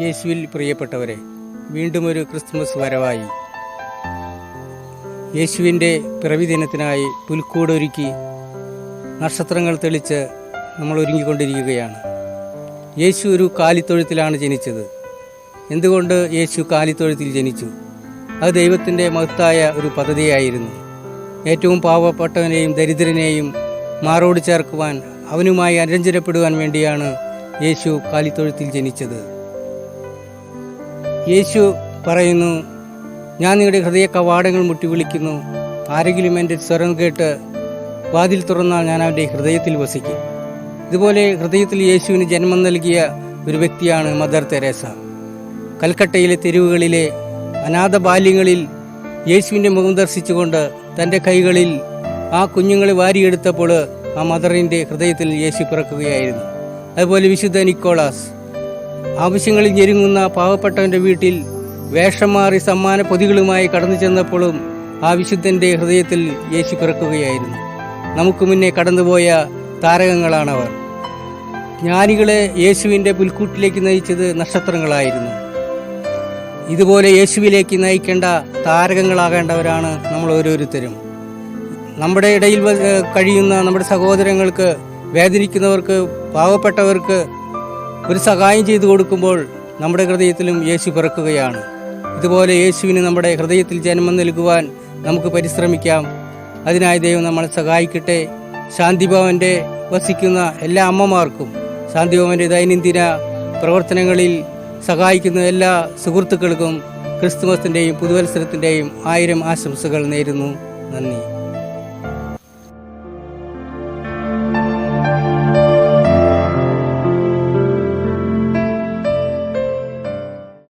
യേശുവിൽ പ്രിയപ്പെട്ടവരെ, വീണ്ടും ഒരു ക്രിസ്മസ് വരവായി. യേശുവിൻ്റെ പിറവി ദിനത്തിനായി പുൽക്കൂടൊരുക്കി നക്ഷത്രങ്ങൾ തെളിച്ച് നമ്മൾ ഒരുങ്ങിക്കൊണ്ടിരിക്കുകയാണ്. യേശു ഒരു കാലിത്തൊഴുത്തിലാണ് ജനിച്ചത്. എന്തുകൊണ്ട് യേശു കാലിത്തൊഴുത്തിൽ ജനിച്ചു? അത് ദൈവത്തിൻ്റെ മഹത്തായ ഒരു പദ്ധതിയായിരുന്നു. ഏറ്റവും പാവപ്പെട്ടവനെയും ദരിദ്രനെയും മാറോട് ചേർക്കുവാൻ, അവനുമായി അനുരഞ്ജനപ്പെടുവാൻ വേണ്ടിയാണ് യേശു കാലിത്തൊഴുത്തിൽ ജനിച്ചത്. യേശു പറയുന്നു, ഞാൻ നിങ്ങളുടെ ഹൃദയ കവാടങ്ങൾ മുട്ടി വിളിക്കുന്നു. ആരെങ്കിലും എൻ്റെ സ്വരം കേട്ട് വാതിൽ തുറന്നാൽ ഞാൻ അവൻ്റെ ഹൃദയത്തിൽ വസിക്കും. ഇതുപോലെ ഹൃദയത്തിൽ യേശുവിന് ജന്മം നൽകിയ ഒരു വ്യക്തിയാണ് മദർ തെരേസ. കൽക്കട്ടയിലെ തെരുവുകളിലെ അനാഥ ബാല്യങ്ങളിൽ യേശുവിൻ്റെ മുഖം ദർശിച്ചുകൊണ്ട് തൻ്റെ കൈകളിൽ ആ കുഞ്ഞുങ്ങളെ വാരിയെടുത്തപ്പോൾ ആ മദറിൻ്റെ ഹൃദയത്തിൽ യേശു പിറക്കുകയായിരുന്നു. അതുപോലെ വിശുദ്ധ നിക്കോളാസ് ആവശ്യങ്ങളിൽ ഞെരുങ്ങുന്ന പാവപ്പെട്ടവൻ്റെ വീട്ടിൽ വേഷം മാറി സമ്മാന പൊതികളുമായി കടന്നു ചെന്നപ്പോഴും ആ വിശുദ്ധൻ്റെ ഹൃദയത്തിൽ യേശു പിറക്കുകയായിരുന്നു. നമുക്ക് മുന്നേ കടന്നുപോയ താരകങ്ങളാണവർ. ജ്ഞാനികളെ യേശുവിൻ്റെ പുൽക്കൂട്ടിലേക്ക് നയിച്ചത് നക്ഷത്രങ്ങളായിരുന്നു. ഇതുപോലെ യേശുവിലേക്ക് നയിക്കേണ്ട താരകങ്ങളാകേണ്ടവരാണ് നമ്മൾ ഓരോരുത്തരും. നമ്മുടെ ഇടയിൽ കഴിയുന്ന നമ്മുടെ സഹോദരങ്ങൾക്ക്, വേദനിക്കുന്നവർക്ക്, പാവപ്പെട്ടവർക്ക് ഒരു സഹായം ചെയ്തു കൊടുക്കുമ്പോൾ നമ്മുടെ ഹൃദയത്തിലും യേശു പിറക്കുകയാണ്. ഇതുപോലെ യേശുവിന് നമ്മുടെ ഹൃദയത്തിൽ ജന്മം നൽകുവാൻ നമുക്ക് പരിശ്രമിക്കാം. അതിനായി ദൈവം നമ്മളെ സഹായിക്കട്ടെ. ശാന്തിഭവൻ്റെ വസിക്കുന്ന എല്ലാ അമ്മമാർക്കും, ശാന്തിഭവൻ്റെ ദൈനംദിന പ്രവർത്തനങ്ങളിൽ സഹായിക്കുന്ന എല്ലാ സുഹൃത്തുക്കൾക്കും ക്രിസ്തുമസിൻ്റെയും പുതുവത്സരത്തിൻ്റെയും 1000 ആശംസകൾ നേരുന്നു. നന്ദി.